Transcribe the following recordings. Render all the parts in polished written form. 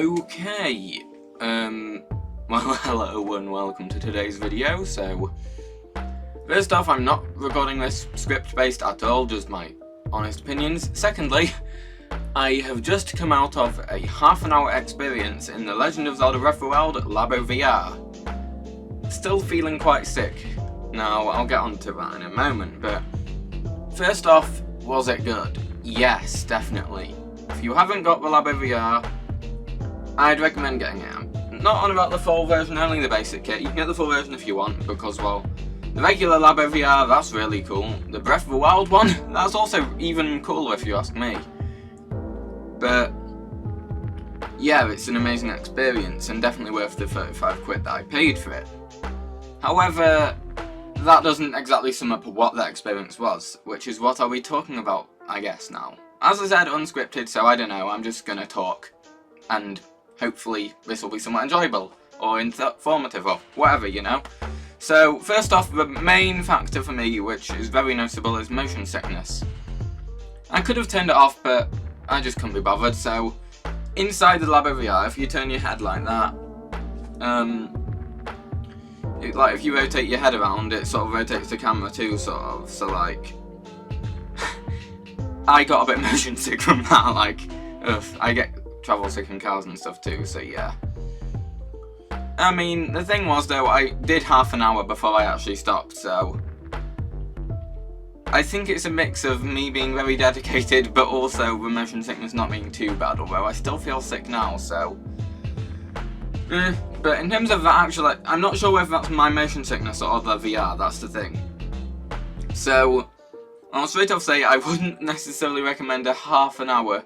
Okay, well, hello and welcome to today's video. So, first off, I'm not recording this script-based at all, just my honest opinions. Secondly, I have just come out of a half-an-hour experience in The Legend of Zelda Breath of the Wild Labo VR. Still feeling quite sick. Now, I'll get onto that in a moment, but first off, was it good? Yes, definitely. If you haven't got the Labo VR, I'd recommend getting it. I'm not on about the full version, only the basic kit. You can get the full version if you want, because, well, the regular Labo VR, that's really cool. The Breath of the Wild one, that's also even cooler if you ask me. But, yeah, it's an amazing experience, and definitely worth the 35 quid that I paid for it. However, that doesn't exactly sum up what that experience was, which is what are we talking about, I guess, now. As I said, unscripted, so I don't know, I'm just gonna talk, and hopefully this will be somewhat enjoyable, or informative, or whatever, you know. So, first off, the main factor for me, which is very noticeable, is motion sickness. I could have turned it off, but I just couldn't be bothered, so inside the Labo VR, if you turn your head like that, like if you rotate your head around, it sort of rotates the camera too, sort of, so like, I got a bit motion sick from that, like, ugh, I get travel sick in cars and stuff too, so yeah. I mean, the thing was though, I did half an hour before I actually stopped, so I think it's a mix of me being very dedicated, but also the motion sickness not being too bad, although I still feel sick now, so but in terms of the actual, I'm not sure whether that's my motion sickness or the VR, that's the thing. So, I'll straight off say I wouldn't necessarily recommend a half an hour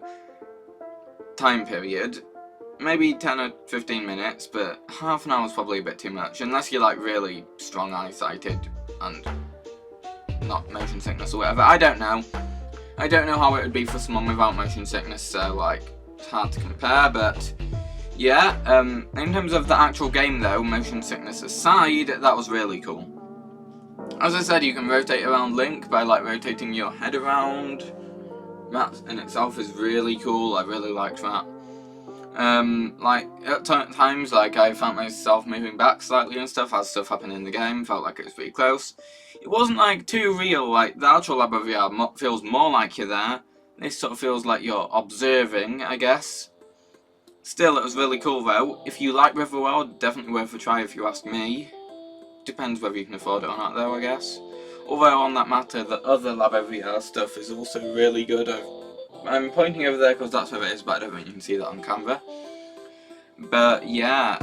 time period. Maybe 10 or 15 minutes, but half an hour is probably a bit too much, unless you're like really strong eyesighted and not motion sickness or whatever. I don't know. I don't know how it would be for someone without motion sickness, so like, it's hard to compare, but yeah, in terms of the actual game though, motion sickness aside, that was really cool. As I said, you can rotate around Link by like rotating your head around. That in itself is really cool, I really liked that. Like, at times, like, I found myself moving back slightly and stuff as stuff happened in the game, felt like it was pretty close. It wasn't like too real, like the actual Labo VR feels more like you're there. This sort of feels like you're observing, I guess. Still, it was really cool though. If you like Breath of the Wild, definitely worth a try if you ask me. Depends whether you can afford it or not though, I guess. Although on that matter, the other Labo VR stuff is also really good. I'm pointing over there because that's where it is, but I don't think you can see that on camera. But yeah,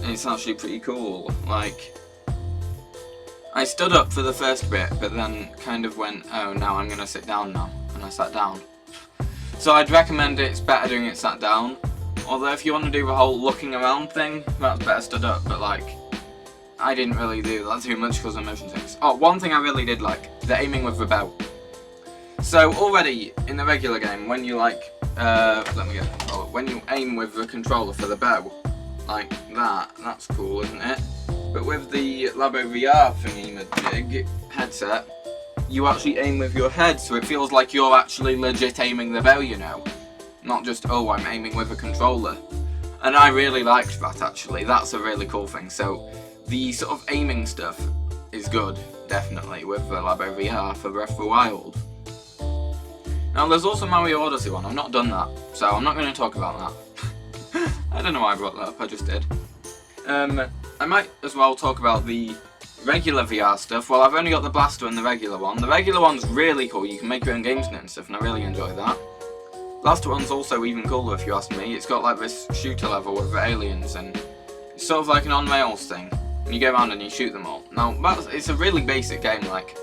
it's actually pretty cool. Like, I stood up for the first bit, but then kind of went, oh, now I'm going to sit down now. And I sat down. So I'd recommend it's better doing it sat down. Although if you want to do the whole looking around thing, that's better stood up, but like, I didn't really do that too much because of motion sickness. Oh, one thing I really did like, the aiming with the bow. So already, in the regular game, when you like, when you aim with the controller for the bow, like that, that's cool, isn't it? But with the Labo VR thingy-majig headset, you actually aim with your head, so it feels like you're actually legit aiming the bow, you know? Not just, oh, I'm aiming with a controller. And I really liked that, actually. That's a really cool thing. So, the sort of aiming stuff is good, definitely, with the Labo VR for Breath of the Wild. Now, there's also Mario Odyssey one. I've not done that, so I'm not going to talk about that. I don't know why I brought that up, I just did. I might as well talk about the regular VR stuff. Well, I've only got the Blaster and the regular one. The regular one's really cool. You can make your own games in it and stuff, and I really enjoy that. Blaster one's also even cooler if you ask me. It's got like this shooter level with the aliens, and it's sort of like an on-rails thing. And you go around and you shoot them all. Now, it's a really basic game, like,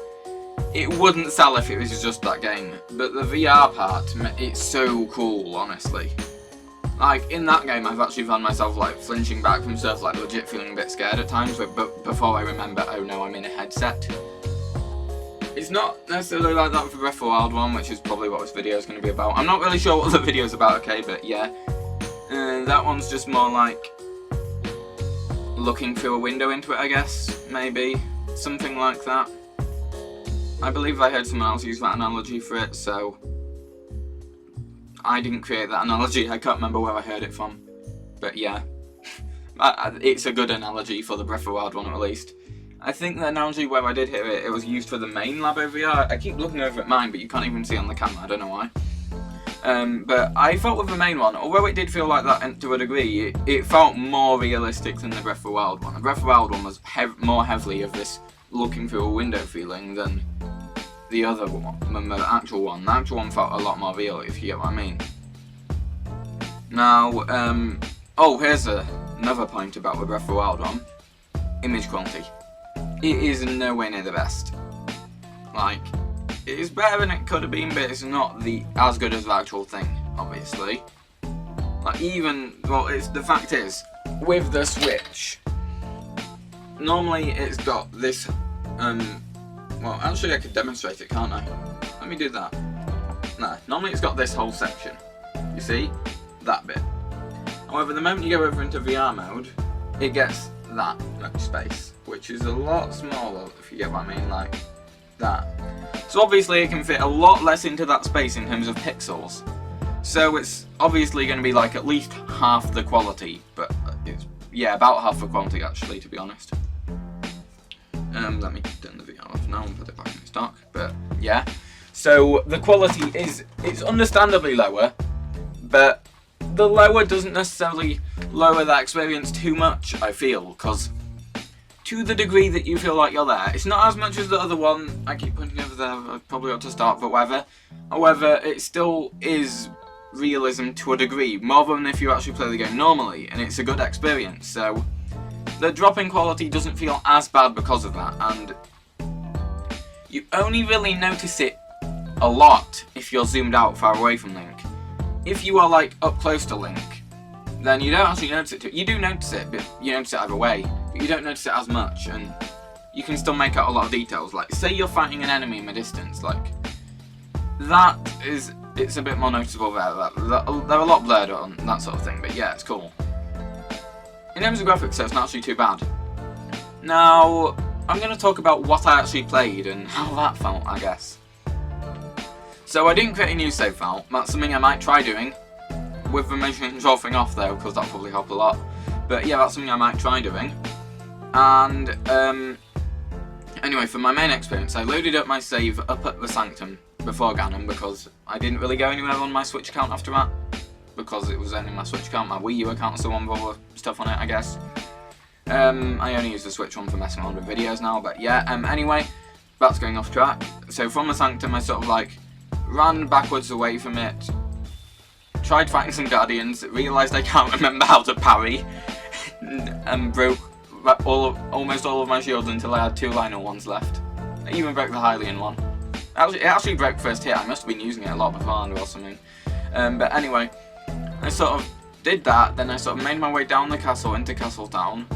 it wouldn't sell if it was just that game, but the VR part, it's so cool, honestly. Like, in that game, I've actually found myself, like, flinching back from stuff, like, legit feeling a bit scared at times, but before I remember, oh no, I'm in a headset. It's not necessarily like that for Breath of the Wild one, which is probably what this video is going to be about. I'm not really sure what the video is about, okay, but yeah. That one's just more like looking through a window into it, I guess, maybe. Something like that. I believe I heard someone else use that analogy for it, so I didn't create that analogy, I can't remember where I heard it from. but yeah. It's a good analogy for the Breath of the Wild one, at least. I think the analogy where I did hear it, it was used for the main Labo VR. I keep looking over at mine, but you can't even see on the camera, I don't know why. But I felt with the main one, although it did feel like that to a degree, it felt more realistic than the Breath of the Wild one. The Breath of the Wild one was more heavily of this looking through a window feeling than the other one, than the actual one. The actual one felt a lot more real, if you get what I mean. Now, oh, here's another point about the Breath of the Wild one. Image quality. It is nowhere near the best. Like, it is better than it could have been, but it's not as good as the actual thing, obviously. Like, the fact is, with the Switch, normally it's got this, well, actually I could demonstrate it, can't I? Let me do that. No, normally it's got this whole section. You see? That bit. However, the moment you go over into VR mode, it gets that much space, which is a lot smaller, if you get what I mean, like that. So obviously it can fit a lot less into that space in terms of pixels. So it's obviously going to be like at least half the quality, but it's, yeah, about half the quality actually, to be honest. Let me turn the VR off now and put it back in its dock, but yeah. So the quality it's understandably lower, but the lower doesn't necessarily lower that experience too much, I feel, because to the degree that you feel like you're there, it's not as much as the other one. I keep pointing over there, I probably ought to start, but whatever. However, it still is realism to a degree, more than if you actually play the game normally, and it's a good experience, so the drop in quality doesn't feel as bad because of that, and you only really notice it a lot if you're zoomed out far away from Link. If you are like up close to Link, then you don't actually notice it. You do notice it, but you notice it either way, but you don't notice it as much, and you can still make out a lot of details. Like, say you're fighting an enemy in the distance, like, it's a bit more noticeable there. They're a lot blurred on that sort of thing, but yeah, it's cool. In terms of graphics, so it's not actually too bad. Now, I'm going to talk about what I actually played and how that felt, I guess. So I didn't create a new save file. That's something I might try doing, with the motion control thing off though, because that'll probably help a lot. But yeah, that's something I might try doing. And anyway, for my main experience, I loaded up my save up at the Sanctum before Ganon, because I didn't really go anywhere on my Switch account after that, because it was only my Switch account. My Wii U account is the one with all the stuff on it, I guess. I only use the Switch one for messing around with videos now, but yeah, anyway, that's going off track. So from the Sanctum, I sort of like ran backwards away from it, tried fighting some Guardians, realised I can't remember how to parry, and broke almost all of my shields until I had 2 Lionel ones left. I even broke the Hylian one. It actually broke first hit. I must have been using it a lot beforehand or something. But anyway, I sort of did that, then I sort of made my way down the castle into Castle Town.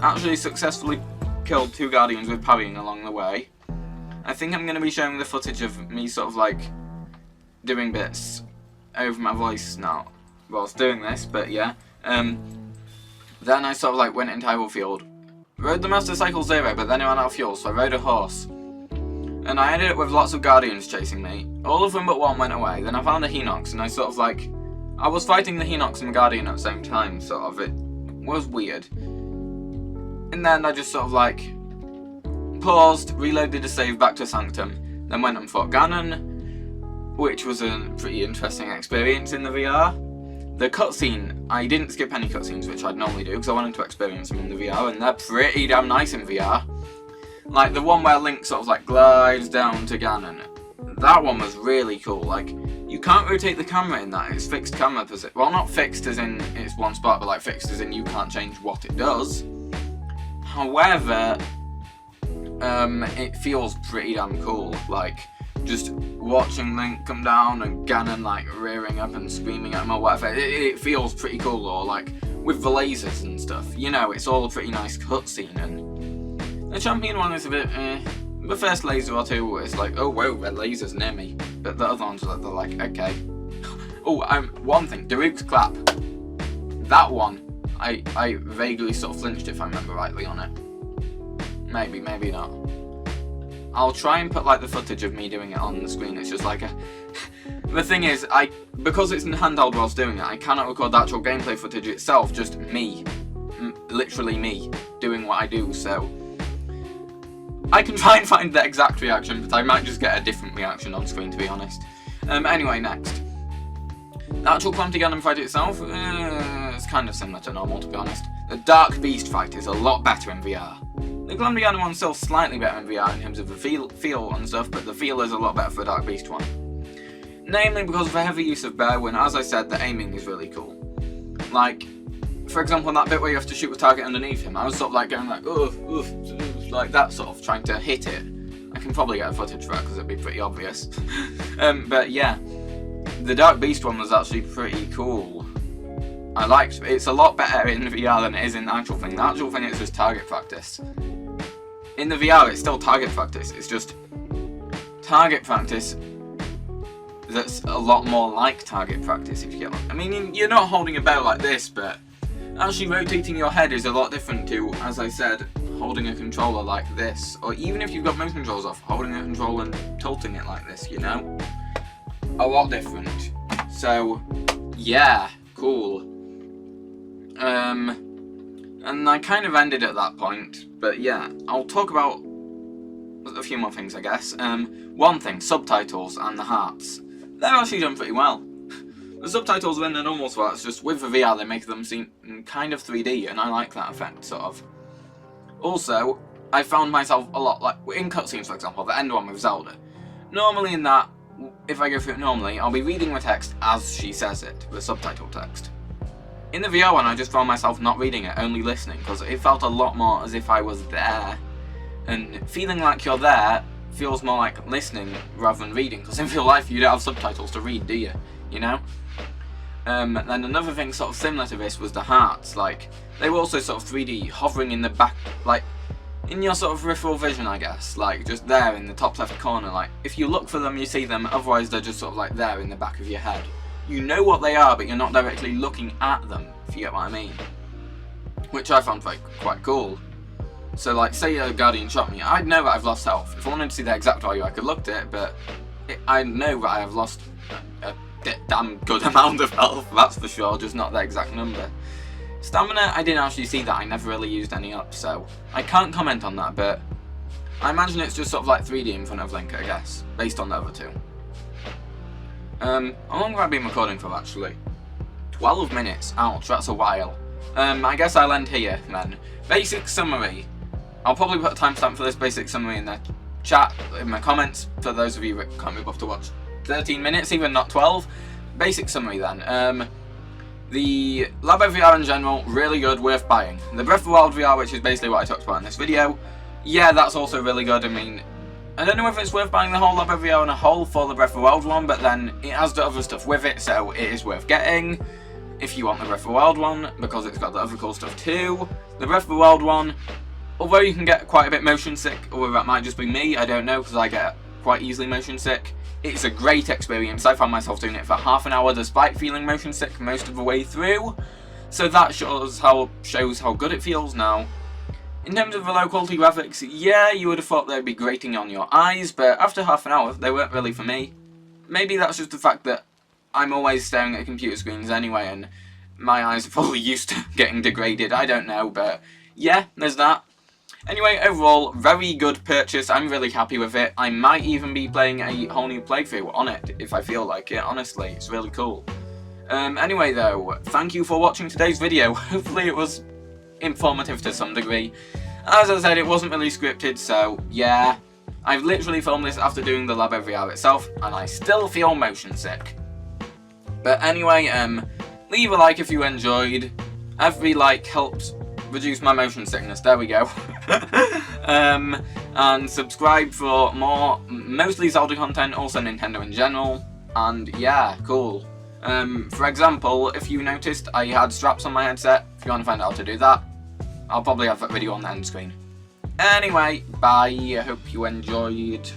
Actually successfully killed 2 Guardians with parrying along the way. I think I'm going to be showing the footage of me sort of like doing bits over my voice now whilst doing this, but yeah. Then I sort of like went into Hyrule Field, rode the Master Cycle Zero, but then I ran out of fuel, so I rode a horse. And I ended up with lots of Guardians chasing me. All of them but one went away. Then I found a Hinox, and I sort of like, I was fighting the Hinox and the Guardian at the same time, sort of. It was weird. And then I just sort of like paused, reloaded a save back to Sanctum, then went and fought Ganon, which was a pretty interesting experience in the VR. The cutscene, I didn't skip any cutscenes, which I'd normally do, because I wanted to experience them in the VR, and they're pretty damn nice in VR. Like the one where Link sort of like glides down to Ganon. That one was really cool. Like, you can't rotate the camera in that, it's fixed camera position. Well, not fixed as in it's one spot, but like fixed as in you can't change what it does. However, it feels pretty damn cool. Like, just watching Link come down and Ganon like rearing up and screaming at him or whatever, it feels pretty cool. Or like with the lasers and stuff, you know, it's all a pretty nice cutscene. And the champion one is a bit the first laser or two is like, oh whoa, there are lasers near me, but the other ones they're like, okay. Oh, one thing, Daruk's clap, that one I vaguely sort of flinched if I remember rightly on it. Maybe not. I'll try and put like the footage of me doing it on the screen. It's just like a The thing is, because it's in handheld whilst doing it, I cannot record the actual gameplay footage itself, just me. Literally me, doing what I do, so... I can try and find the exact reaction, but I might just get a different reaction on screen, to be honest. Anyway, next. The actual Calamity Ganon fight itself, it's kind of similar to normal, to be honest. The Dark Beast fight is a lot better in VR. The Calamity Ganon one's still slightly better in VR in terms of the feel and stuff, but the feel is a lot better for the Dark Beast one. Namely because of the heavy use of bear, when, as I said, the aiming is really cool. Like, for example, in that bit where you have to shoot the target underneath him, I was sort of like going like, oof, oof, oof, like that sort of, trying to hit it. I can probably get a footage for that because it'd be pretty obvious. But yeah, the Dark Beast one was actually pretty cool. I liked it. It's a lot better in VR than it is in the actual thing. The actual thing is just target practice. In the VR, it's still target practice. It's just target practice that's a lot more like target practice, if you get what I mean. You're not holding a bow like this, but actually rotating your head is a lot different to, as I said, holding a controller like this. Or even if you've got motion controls off, holding a controller and tilting it like this, you know? A lot different. So, yeah, cool. And I kind of ended at that point, but yeah, I'll talk about a few more things, I guess. One thing, subtitles and the hearts. They're actually done pretty well. The subtitles when they're normal parts, just with the VR they make them seem kind of 3D, and I like that effect, sort of. Also, I found myself a lot, like, in cutscenes for example, the end one with Zelda. Normally in that, if I go through it normally, I'll be reading the text as she says it, the subtitle text. In the VR one, I just found myself not reading it, only listening, because it felt a lot more as if I was there. And feeling like you're there feels more like listening rather than reading, because in real life you don't have subtitles to read, do you? You know? Then another thing sort of similar to this was the hearts. Like, they were also sort of 3D, hovering in the back, like, in your sort of peripheral vision, I guess. Like, just there in the top left corner. Like, if you look for them, you see them, otherwise they're just sort of like there in the back of your head. You know what they are, but you're not directly looking at them, if you get what I mean. Which I found quite cool. So, like, say a Guardian shot me, I'd know that I've lost health. If I wanted to see the exact value, I could look at it, but I know that I have lost a damn good amount of health, that's for sure, just not the exact number. Stamina, I didn't actually see that, I never really used any up, so I can't comment on that, but I imagine it's just sort of like 3D in front of Link, I guess, based on the other two. How long have I been recording for, actually? 12 minutes, ouch, that's a while. I guess I'll end here, then. Basic summary. I'll probably put a timestamp for this basic summary in the chat, in my comments, for those of you that can't be bothered to watch 13 minutes, even not 12. Basic summary then. The Labo VR in general, really good, worth buying. The Breath of the Wild VR, which is basically what I talked about in this video, yeah, that's also really good. I mean, I don't know if it's worth buying the whole Labo VR in a whole for the Breath of the Wild one, but then it has the other stuff with it, so it is worth getting if you want the Breath of the Wild one, because it's got the other cool stuff too. The Breath of the Wild one, although you can get quite a bit motion sick, or that might just be me, I don't know, because I get quite easily motion sick. It's a great experience. I found myself doing it for half an hour despite feeling motion sick most of the way through. So that shows how good it feels now. In terms of the low quality graphics, yeah, you would have thought they'd be grating on your eyes, but after half an hour, they weren't really for me. Maybe that's just the fact that I'm always staring at computer screens anyway, and my eyes are probably used to getting degraded, I don't know, but yeah, there's that. Anyway, overall, very good purchase. I'm really happy with it. I might even be playing a whole new playthrough on it if I feel like it. Honestly, it's really cool. Anyway, though, thank you for watching today's video. Hopefully it was informative to some degree. As I said, it wasn't really scripted, so yeah. I've literally filmed this after doing the Labo VR itself, and I still feel motion sick. But anyway, leave a like if you enjoyed. Every like helps reduce my motion sickness, there we go. And subscribe for more, mostly Zelda content, also Nintendo in general, and yeah, cool. For example, if you noticed, I had straps on my headset. If you want to find out how to do that, I'll probably have that video on the end screen. Anyway, bye, I hope you enjoyed.